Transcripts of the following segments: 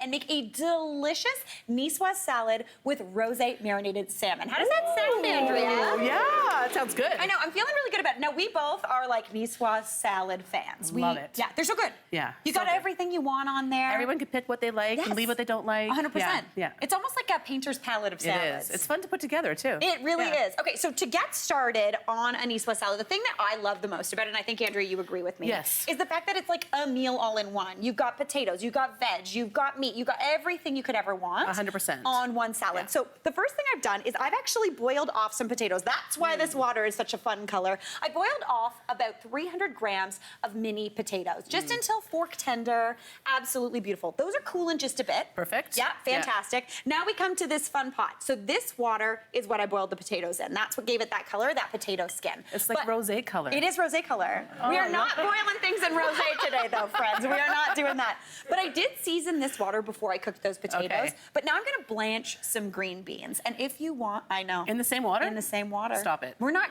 and make a delicious Nicose salad with rosé marinated salmon. How does that sound, Andrea? Yeah, it sounds good. I know, I'm feeling really good about it. Now, we both are like Nicose salad fans. Love it. Yeah, they're so good. Yeah, You so got good. everything you want on there. Everyone can pick what they like and leave what they don't like. 100%. Yeah. It's almost like a painter's palette of salads. It is. It's fun to put together, too. It really is. Okay, so to get started on a Nicose salad, the thing that I love the most about it, and I think, Andrea, you agree with me, is the fact that it's like a meal all in one. You've got potatoes, you've got veg, you've got meat, you've got everything you could ever want 100%. on one salad. Yeah. So the first thing I've done is I've actually boiled off some potatoes. That's why this water is such a fun color. I boiled off about 300 grams of mini potatoes, just until fork tender. Absolutely beautiful. Those are cool in just a bit. Perfect. Yeah, fantastic. Now we come to this fun pot. So this water is what I boiled the potatoes in. That's what gave it that color, that potato skin. It's like rosé color. It is rosé color. We are not boiling things in rosé today, though, friends. We are not doing that. But I did season this water before I cooked those potatoes. Okay. But now I'm going to blanch some green beans. And if you want, I know. In the same water? In the same water. Stop it. We're not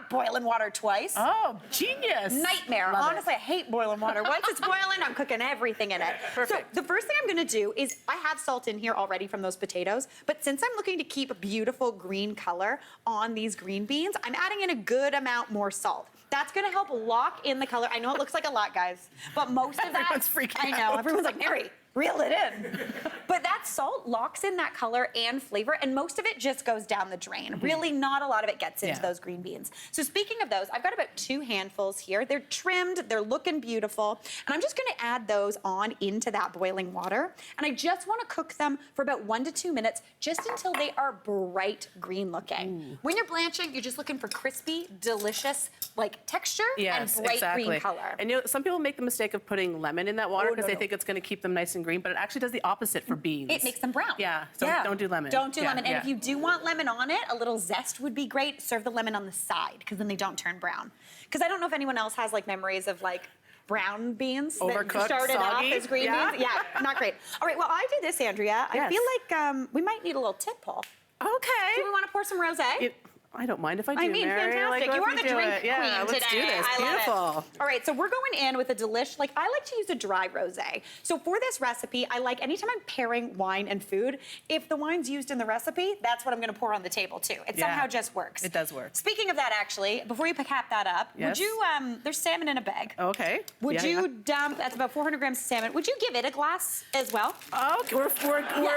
boiling water twice. Oh, genius. Nightmare. Love Honestly, I hate boiling water. Once it's boiling, I'm cooking everything in it. Perfect. So the first thing I'm gonna do is, I have salt in here already from those potatoes, but since I'm looking to keep a beautiful green color on these green beans, I'm adding in a good amount more salt. That's gonna help lock in the color. I know it looks like a lot, guys, but most of that— Everyone's freaking I know, out. everyone's like, Mary, reel it in. But that salt locks in that color and flavor, and most of it just goes down the drain. Really, not a lot of it gets into those green beans. So speaking of those, I've got about 2 handfuls here. They're trimmed, they're looking beautiful, and I'm just gonna add those on into that boiling water, and I just wanna cook them for about 1 to 2 minutes, just until they are bright green looking. When you're blanching, you're just looking for crispy, delicious, like texture and bright green color. And you know, some people make the mistake of putting lemon in that water because they think it's going to keep them nice and green, but it actually does the opposite for beans. It makes them brown. Yeah, so don't do lemon. Don't do lemon. And if you do want lemon on it, a little zest would be great. Serve the lemon on the side, because then they don't turn brown. Because I don't know if anyone else has like memories of like brown beans overcooked, that started soggy. off as green beans. Yeah, not great. All right, well, I do this, Andrea. I feel like we might need a little tip, Paul. Okay. Do we want to pour some rosé? I don't mind if I do, I mean, Mary. fantastic. Like, You are the drink queen yeah, today. let's do this. I Beautiful. love it. All right, so we're going in with a delish. Like, I like to use a dry rosé. So for this recipe, I like, anytime I'm pairing wine and food, if the wine's used in the recipe, that's what I'm going to pour on the table too. It somehow just works. It does work. Speaking of that, actually, before you cap that up, would you? There's salmon in a bag. Okay. Would you dump? That's about 400 grams of salmon. Would you give it a glass as well? Okay, we're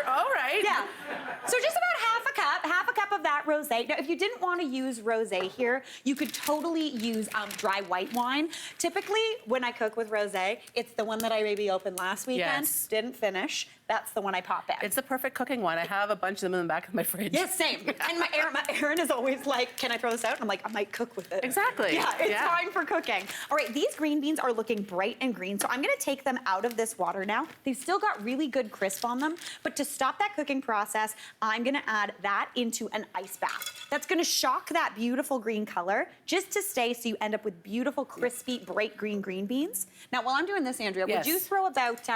all right. Yeah. So just about half a cup of that rosé. Now, if you didn't want to use rosé here, you could totally use dry white wine. Typically, when I cook with rosé, it's the one that I maybe opened last weekend, didn't finish. That's the one I pop in. It's the perfect cooking wine. I have a bunch of them in the back of my fridge. Yes, same. And my Aaron is always like, can I throw this out? And I'm like, I might cook with it. Exactly. Yeah, it's fine for cooking. All right, these green beans are looking bright and green, so I'm gonna take them out of this water now. They've still got really good crisp on them, but to stop that cooking process, I'm gonna add that into an ice bath. That's gonna shock that beautiful green color just to stay, so you end up with beautiful, crispy, bright green beans. Now, while I'm doing this, Andrea, would you throw about,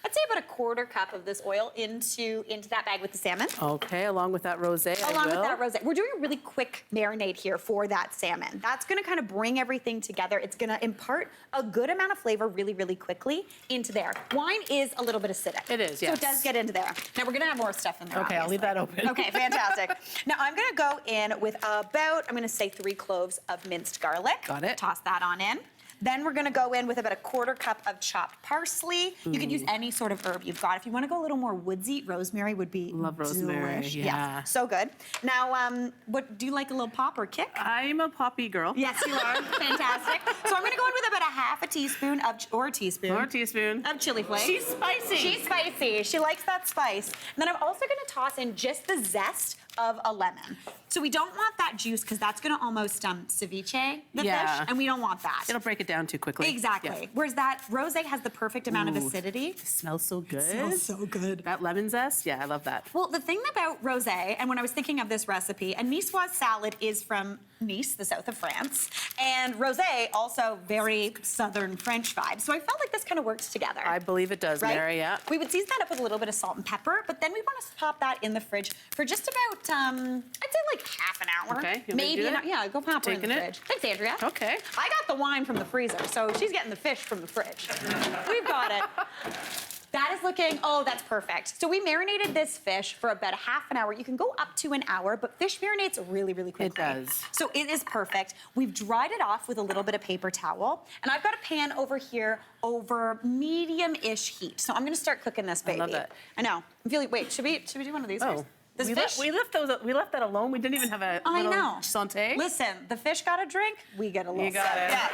I'd say about a 1/4 cup of this oil into that bag with the salmon. Okay, along with that rosé, Along with that rosé. We're doing a really quick marinade here for that salmon. That's gonna kind of bring everything together. It's gonna impart a good amount of flavor really quickly into there. Wine is a little bit acidic. It is, yes. So it does get into there. Now we're gonna have more stuff in there, Okay, I'll leave that open. Okay, fantastic. Now I'm gonna go in with about, I'm gonna say 3 cloves of minced garlic. Got it. Toss that on in. Then we're gonna go in with about a 1/4 cup of chopped parsley. You could use any sort of herb you've got. If you wanna go a little more woodsy, rosemary would be Love rosemary, delish. yeah. So good. Now, what do you like, a little pop or kick? I'm a poppy girl. Yes, you are. Fantastic. So I'm gonna go in with about a 1/2 teaspoon Or a teaspoon. of chili flakes. She's spicy. She's spicy. She likes that spice. And then I'm also gonna toss in just the zest of a lemon. So we don't want that juice, because that's gonna almost ceviche the fish, and we don't want that. It'll break it down too quickly. Exactly. Yeah. Whereas that rosé has the perfect amount of acidity. It smells so good. It smells so good. That lemon zest, yeah, I love that. Well, the thing about rosé, and when I was thinking of this recipe, a Nicose salad is from Nice, the south of France, and rosé also very southern French vibe. So I felt like this kind of works together. I believe it does, Mary, yeah. We would season that up with a little bit of salt and pepper, but then we want to pop that in the fridge for just about, I'd say like 1/2 hour. Okay, you want me to maybe do an that? hour. Yeah, go pop her in the Taking it? fridge. Thanks, Andrea. Okay. I got the wine from the freezer, so she's getting the fish from the fridge. We've got it. That is looking, oh, that's perfect. So we marinated this fish for about a half an hour. You can go up to an hour, but fish marinates really, really quickly. It does. So it is perfect. We've dried it off with a little bit of paper towel. And I've got a pan over here over medium-ish heat. So I'm gonna start cooking this baby. I love it. I know. I'm feeling, wait, should we do one of these? Oh. This we fish? we left that alone. We didn't even have a I little know. saute. Listen, the fish got a drink, we get a little You got sip. it. Yeah.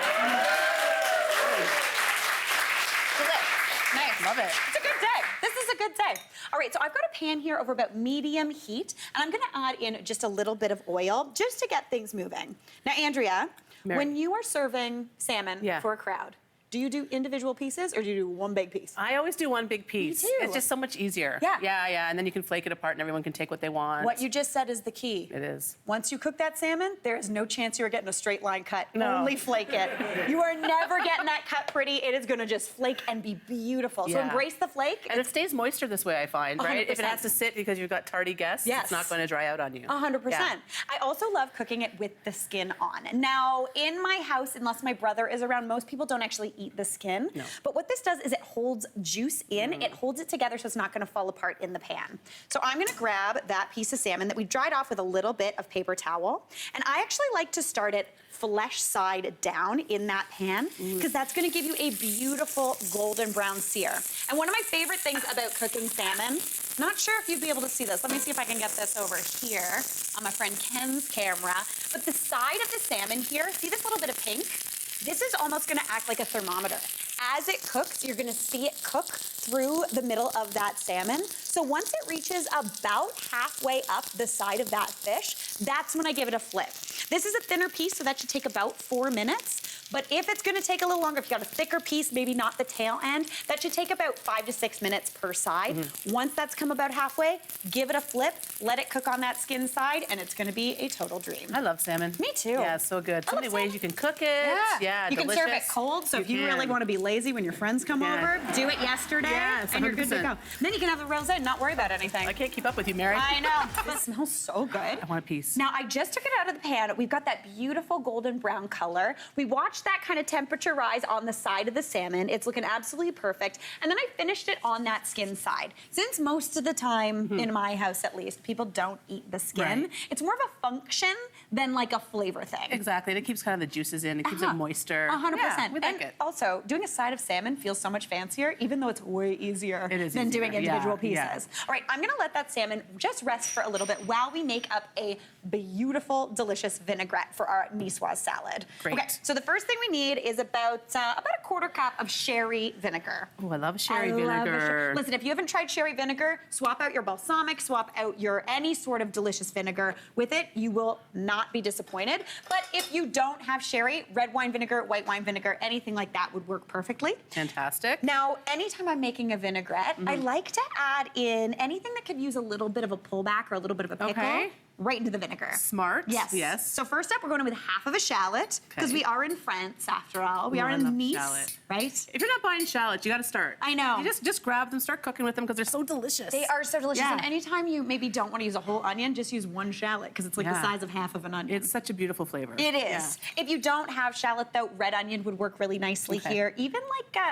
Nice. Love it. It's a good day. This is a good day. All right, so I've got a pan here over about medium heat, and I'm gonna add in just a little bit of oil just to get things moving. Now, Andrea, Mary. when you are serving salmon Yeah. for a crowd, do you do individual pieces or do you do one big piece? I always do one big piece. too. It's just so much easier. Yeah. Yeah, and then you can flake it apart and everyone can take what they want. What you just said is the key. It is. Once you cook that salmon, there is no chance you are getting a straight line cut. No. Only flake it. You are never getting that cut pretty. It is gonna just flake and be beautiful. So Yeah. embrace the flake. And it stays moister this way, I find, right? If it 100%. has to sit because you've got tardy guests, Yes. it's not going to dry out on you. 100%. I also love cooking it with the skin on. Now, in my house, unless my brother is around, most people don't actually eat the skin. No. But what this does is it holds juice in. It holds it together so it's not gonna fall apart in the pan. So I'm gonna grab that piece of salmon that we dried off with a little bit of paper towel. And I actually like to start it flesh side down in that pan because that's gonna give you a beautiful golden brown sear. And one of my favorite things about cooking salmon, not sure if you'd be able to see this. Let me see if I can get this over here on my friend Ken's camera. But the side of the salmon here, see this little bit of pink? This is almost gonna act like a thermometer. As it cooks, you're gonna see it cook through the middle of that salmon. So once it reaches about halfway up the side of that fish, that's when I give it a flip. This is a thinner piece, so that should take about 4 minutes. But if it's gonna take a little longer, if you got a thicker piece, maybe not the tail end, that should take about 5 to 6 minutes per side. Once that's come about halfway, give it a flip, let it cook on that skin side, and it's gonna be a total dream. I love salmon. Me too. Yeah, it's so good. So many ways you can cook it. Yeah, you delicious. can serve it cold, so if you really want to be lazy when your friends come over, do it yesterday, Yes, and you're good to 100%. go. Then you can have the rosé and not worry about anything. I can't keep up with you, Mary. I know. It smells so good. I want a piece. Now, I just took it out of the pan. We've got that beautiful golden brown color. We watched that kind of temperature rise on the side of the salmon. It's looking absolutely perfect. And then I finished it on that skin side. Since most of the time, in my house at least, people don't eat the skin, Right. it's more of a function than like a flavor thing. Exactly. And it keeps kind of the juices in. It keeps it moister. 100%. Yeah, we like And it. also, doing a side of salmon feels so much fancier, even though it's way easier It is than easier, doing individual yeah, pieces. All right, I'm gonna let that salmon just rest for a little bit while we make up a beautiful, delicious vinaigrette for our Nicose salad. Great. Okay, so the first thing we need is about a quarter cup of sherry vinegar. Oh, I love sherry I love vinegar. Listen, if you haven't tried sherry vinegar, swap out your balsamic, swap out your any sort of delicious vinegar. With it, you will not be disappointed. But if you don't have sherry, red wine vinegar, white wine vinegar, anything like that would work perfectly. Fantastic. Now, anytime I'm making a vinaigrette, I like to add in anything that could use a little bit of a pullback or a little bit of a pickle. Okay. Right into the vinegar. Smart. Yes. Yes. So first up, we're going with half of a shallot because Okay. we are in France after all. We Ooh, are I in love Nice, shallot. right? If you're not buying shallots, you got to start. I know. You just grab them, start cooking with them because they're so delicious. They are so delicious. Yeah. And anytime you maybe don't want to use a whole onion, just use one shallot because it's like the Yeah. size of half of an onion. It's such a beautiful flavor. It is. If you don't have shallot, though, red onion would work really nicely Okay. here. Even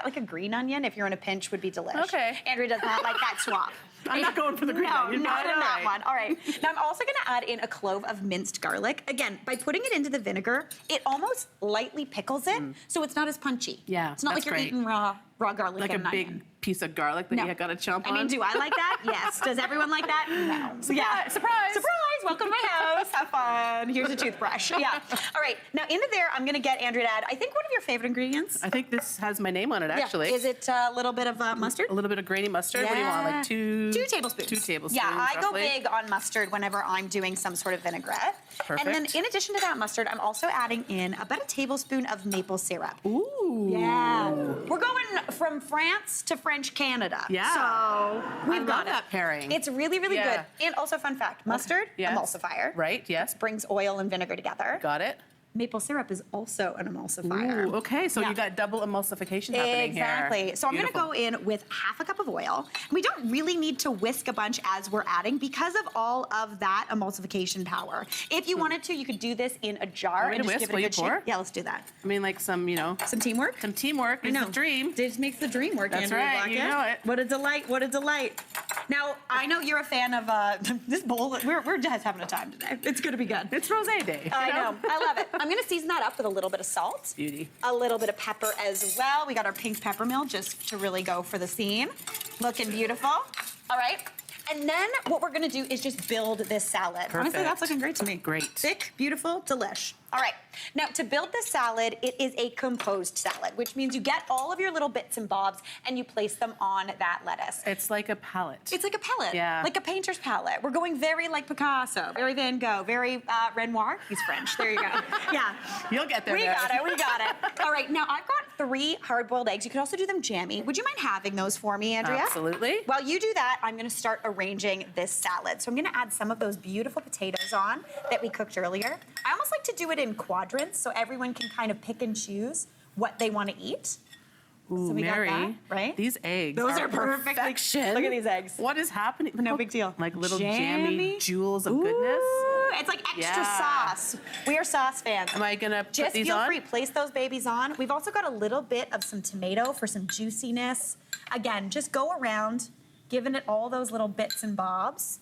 like a green onion, if you're in a pinch, would be delicious. Okay. Andrea does not like that swap. I'm not going for the green no, onion, not but in all that right. one. All right. Now I'm also going to add in a clove of minced garlic. Again, by putting it into the vinegar, it almost lightly pickles it, so it's not as punchy. Yeah, It's not like that's you're great. eating raw garlic Like and a an big onion. piece of garlic that No. you got to chomp on. I mean, do I like that? Yes. Does everyone like that? No. Surprise, surprise. Surprise! Welcome to my house. Have fun. Here's a toothbrush. Yeah. All right. Now into there, I'm gonna get Andrea to add, I think, one of your favorite ingredients. I think this has my name on it, actually. Yeah. Is it a little bit of mustard? A little bit of grainy mustard. What do you want? Like two 2 tablespoons. 2 tablespoons. Yeah, I go roughly. big on mustard whenever I'm doing some sort of vinaigrette. Perfect. And then in addition to that mustard, I'm also adding in about a tablespoon of maple syrup. Ooh. Yeah. We're going from France to French Canada. Yeah. So we've I got love it. that pairing. It's really, really Yeah. good. And also, fun fact, mustard, Yes. emulsifier. Right, yes. Brings oil and vinegar together. Got it. maple syrup is also an emulsifier. Ooh, okay, so you got double emulsification happening here. Exactly. So I'm going to Beautiful. go in with half a cup of oil. We don't really need to whisk a bunch as we're adding because of all of that emulsification power. If you wanted to, you could do this in a jar Want me and to just whisk? give it Will a you good shake. pour? Yeah, let's do that. I mean, like some, Some teamwork? some teamwork is the dream. It makes the dream work, That's Andrea right, Buckett. you know it. What a delight, what a delight. Now, I know you're a fan of this bowl. We're just having a time today. It's going to be good. It's Rosé Day. I know. I love it. I'm going to season that up with a little bit of salt. Beauty. A little bit of pepper as well. We got our pink pepper mill just to really go for the scene. Looking beautiful. All right. And then what we're going to do is just build this salad. Honestly, Perfect. that's looking great to me. Great. Thick, beautiful, delish. All right. Now, to build this salad, it is a composed salad, which means you get all of your little bits and bobs and you place them on that lettuce. It's like a palette. It's like a palette, Yeah. like a painter's palette. We're going very like Picasso, very Van Gogh, very Renoir. He's French. There you go. Yeah. You'll get there. We Mary. got it. We got it. All right. Now I've got 3 hard-boiled eggs. You could also do them jammy. Would you mind having those for me, Andrea? Absolutely. While you do that, I'm going to start arranging this salad. So I'm going to add some of those beautiful potatoes on that we cooked earlier. I almost like to do it in quadrants so everyone can kind of pick and choose what they want to eat. Ooh, So we got Mary, that, right? these eggs Those are perfectly- perfection. Look at these eggs. What is happening? No big deal. Like little Jammy. jammy jewels of Ooh, goodness. it's like extra Yeah. sauce. We are sauce fans. Am I gonna put Just these feel on? free, place those babies on. We've also got a little bit of some tomato for some juiciness. Again, just go around, giving it all those little bits and bobs.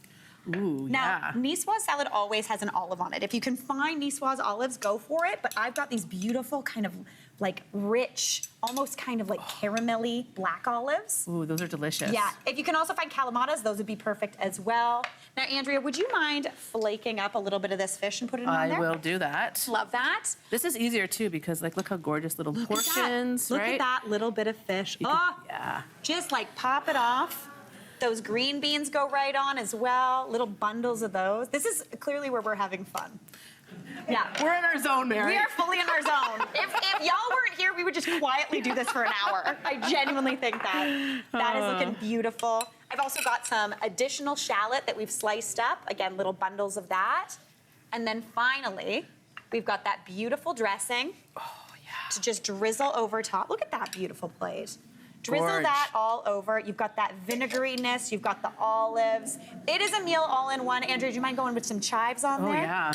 Ooh, Now, yeah. Niçoise salad always has an olive on it. If you can find Niçoise olives, go for it. But I've got these beautiful kind of like rich, almost kind of like caramelly black olives. Ooh, those are delicious. Yeah, if you can also find calamatas, those would be perfect as well. Now, Andrea, would you mind flaking up a little bit of this fish and put it on I there? will do that. Love that. This is easier too because like look how gorgeous little Look at that. portions, Look right? at that little bit of fish. You can- Oh, yeah. just like pop it off. Those green beans go right on as well. Little bundles of those. This is clearly where we're having fun. Yeah. We're in our zone, Mary. We are fully in our zone. If y'all weren't here, we would just quietly do this for an hour. I genuinely think that. That is looking beautiful. I've also got some additional shallot that we've sliced up. Again, little bundles of that. And then finally, we've got that beautiful dressing to just drizzle over top. Look at that beautiful plate. Drizzle Gorge. that all over. You've got that vinegariness. You've got the olives. It is a meal all in one. Andrea, do you mind going with some chives on Oh there? yeah.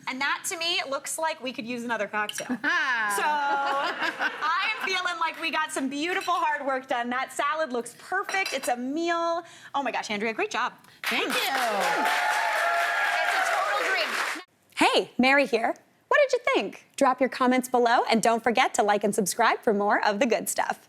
And that, to me, looks like we could use another cocktail. So I am feeling like we got some beautiful hard work done. That salad looks perfect. It's a meal. Oh my gosh, Andrea, great job. Thank you. It's a total dream. Hey, Mary here. What did you think? Drop your comments below and don't forget to like and subscribe for more of the good stuff.